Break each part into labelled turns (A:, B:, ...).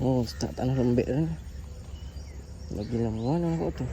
A: Oh, start tanah lembek dah ni. Lagi lama mana nampak tu.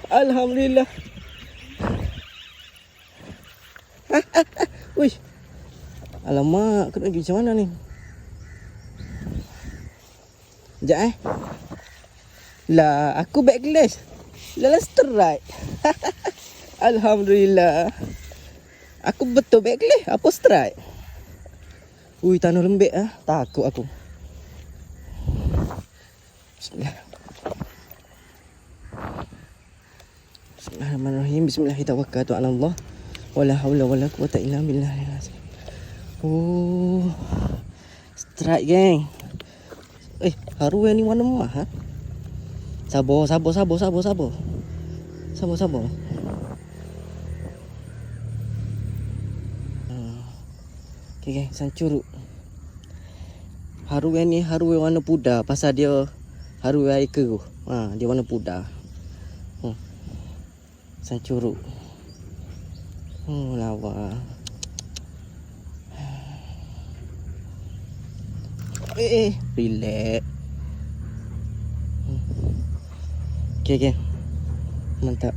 A: Alhamdulillah. Wih. Alamak, aku nak pergi macam mana ni? Sekejap Lah, aku backlash. Lah strike. Alhamdulillah. Aku betul backlash, apa strike? Ui, tanah lembek takut aku. Bismillah. Bismillahirrahmanirrahim. Bismillahirrahmanirrahim. Allah. Wala haula wala quwata illa billah. Oh. Strike geng. Haru yang ni warna emas Sabar. Okay geng, sancuruk. Haru yang ni haru yang warna pudar pasal dia haru air keruh. Dia warna pudar. Sancuruk. Lawa. Relax. Okay. Mantap.